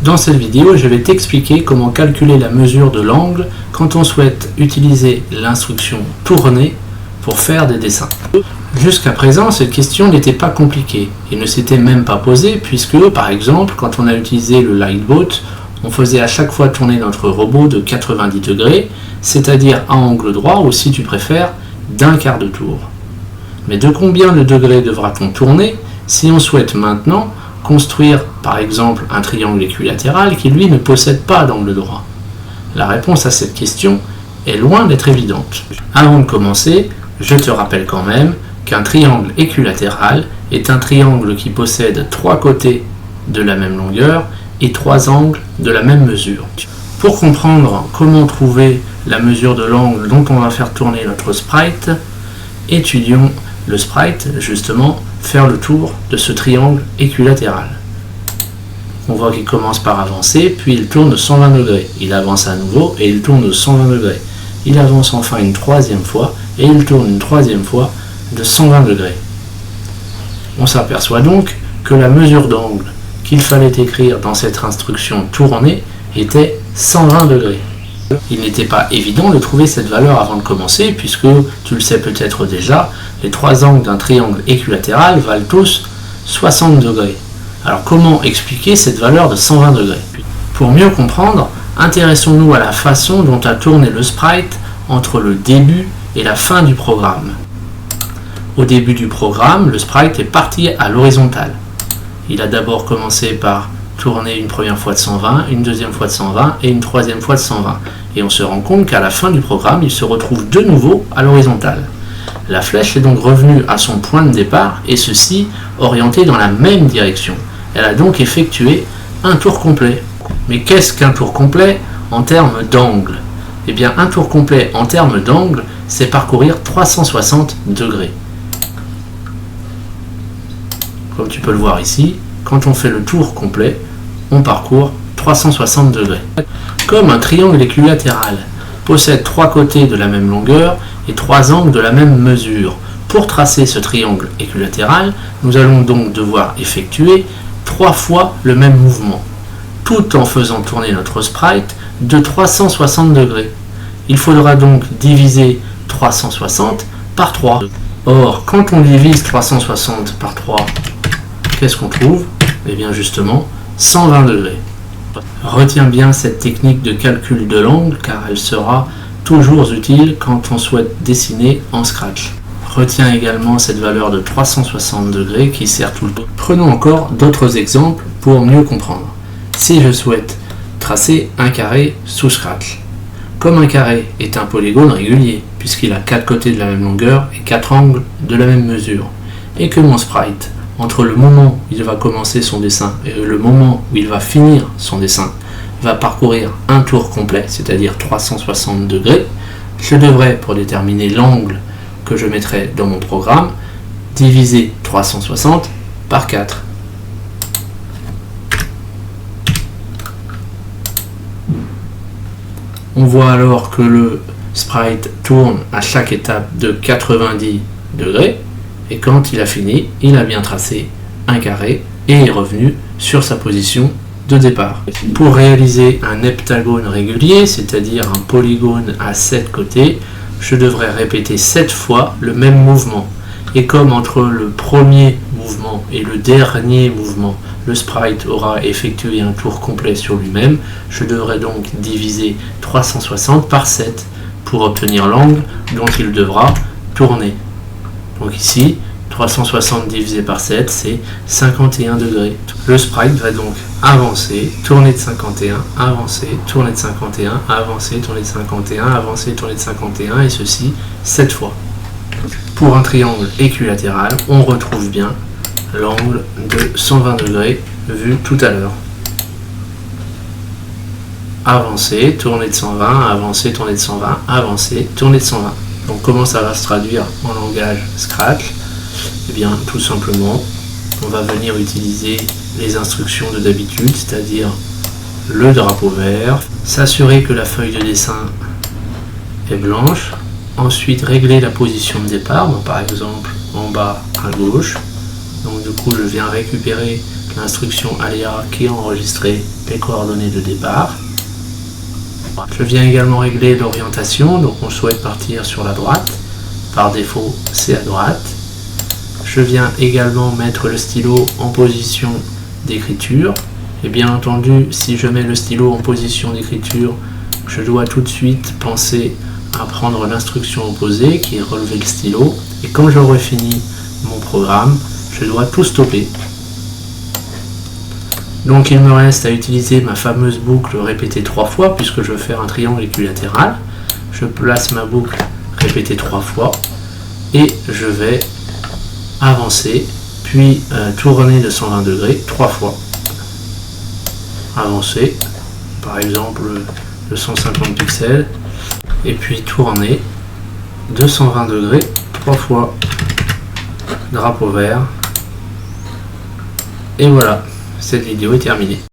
Dans cette vidéo, je vais t'expliquer comment calculer la mesure de l'angle quand on souhaite utiliser l'instruction tourner pour faire des dessins. Jusqu'à présent, cette question n'était pas compliquée et ne s'était même pas posée puisque, par exemple, quand on a utilisé le Lightboat, on faisait à chaque fois tourner notre robot de 90 degrés, c'est-à-dire à angle droit ou si tu préfères, d'un quart de tour. Mais de combien de degrés devra-t-on tourner si on souhaite maintenant construire par exemple un triangle équilatéral qui lui ne possède pas d'angle droit? La réponse à cette question est loin d'être évidente. Avant de commencer, je te rappelle quand même qu'un triangle équilatéral est un triangle qui possède 3 côtés de la même longueur et 3 angles de la même mesure. Pour comprendre comment trouver la mesure de l'angle dont on va faire tourner notre sprite, étudions le sprite, justement, faire le tour de ce triangle équilatéral. On voit qu'il commence par avancer, puis il tourne de 120 degrés. Il avance à nouveau et il tourne de 120 degrés. Il avance enfin une 3e fois et il tourne une 3e fois de 120 degrés. On s'aperçoit donc que la mesure d'angle qu'il fallait écrire dans cette instruction tourner était 120 degrés. Il n'était pas évident de trouver cette valeur avant de commencer, puisque, tu le sais peut-être déjà, les 3 angles d'un triangle équilatéral valent tous 60 degrés. Alors comment expliquer cette valeur de 120 degrés? Pour mieux comprendre, intéressons-nous à la façon dont a tourné le sprite entre le début et la fin du programme. Au début du programme, le sprite est parti à l'horizontale. Il a d'abord commencé par tourner une première fois de 120, une deuxième fois de 120 et une 3e fois de 120. Et on se rend compte qu'à la fin du programme, il se retrouve de nouveau à l'horizontale. La flèche est donc revenue à son point de départ, et ceci orienté dans la même direction. Elle a donc effectué un tour complet. Mais qu'est-ce qu'un tour complet en termes d'angle? Eh bien, un tour complet en termes d'angle, c'est parcourir 360 degrés. Comme tu peux le voir ici, quand on fait le tour complet, on parcourt 360 degrés. Comme un triangle équilatéral possède 3 côtés de la même longueur et 3 angles de la même mesure, pour tracer ce triangle équilatéral, nous allons donc devoir effectuer 3 fois le même mouvement, tout en faisant tourner notre sprite de 360 degrés. Il faudra donc diviser 360 par 3. Or, quand on divise 360 par 3, qu'est-ce qu'on trouve? Eh bien justement, 120 degrés. Retiens bien cette technique de calcul de l'angle car elle sera toujours utile quand on souhaite dessiner en Scratch. Retiens également cette valeur de 360 degrés qui sert tout le temps. Prenons encore d'autres exemples pour mieux comprendre. Si je souhaite tracer un carré sous Scratch, comme un carré est un polygone régulier puisqu'il a 4 côtés de la même longueur et 4 angles de la même mesure, et que mon sprite, entre le moment où il va commencer son dessin et le moment où il va finir son dessin, va parcourir un tour complet, c'est-à-dire 360 degrés, je devrais, pour déterminer l'angle que je mettrai dans mon programme, diviser 360 par 4. On voit alors que le sprite tourne à chaque étape de 90 degrés, et quand il a fini, il a bien tracé un carré et est revenu sur sa position de départ. Pour réaliser un heptagone régulier, c'est-à-dire un polygone à 7 côtés, je devrais répéter 7 fois le même mouvement. Et comme entre le premier mouvement et le dernier mouvement, le sprite aura effectué un tour complet sur lui-même, je devrais donc diviser 360 par 7 pour obtenir l'angle dont il devra tourner. Donc ici, 360 divisé par 7, c'est 51 degrés. Le sprite va donc avancer, tourner de 51, avancer, tourner de 51, avancer, tourner de 51, avancer, tourner de 51, et ceci 7 fois. Pour un triangle équilatéral, on retrouve bien l'angle de 120 degrés vu tout à l'heure. Avancer, tourner de 120, avancer, tourner de 120, avancer, tourner de 120. Donc comment ça va se traduire en langage Scratch? Eh bien tout simplement, on va venir utiliser les instructions de d'habitude, c'est-à-dire le drapeau vert, s'assurer que la feuille de dessin est blanche, ensuite régler la position de départ, donc par exemple en bas à gauche. Donc du coup je viens récupérer l'instruction aléa qui a enregistré les coordonnées de départ. Je viens également régler l'orientation, donc on souhaite partir sur la droite, par défaut c'est à droite. Je viens également mettre le stylo en position d'écriture, et bien entendu si je mets le stylo en position d'écriture, je dois tout de suite penser à prendre l'instruction opposée qui est relever le stylo, et quand j'aurai fini mon programme, je dois tout stopper. Donc il me reste à utiliser ma fameuse boucle répétée 3 fois puisque je veux faire un triangle équilatéral. Je place ma boucle répétée 3 fois et je vais avancer puis tourner de 120 degrés 3 fois. Avancer, par exemple de 150 pixels et puis tourner de 120 degrés 3 fois. Drapeau vert. Et voilà, cette vidéo est terminée.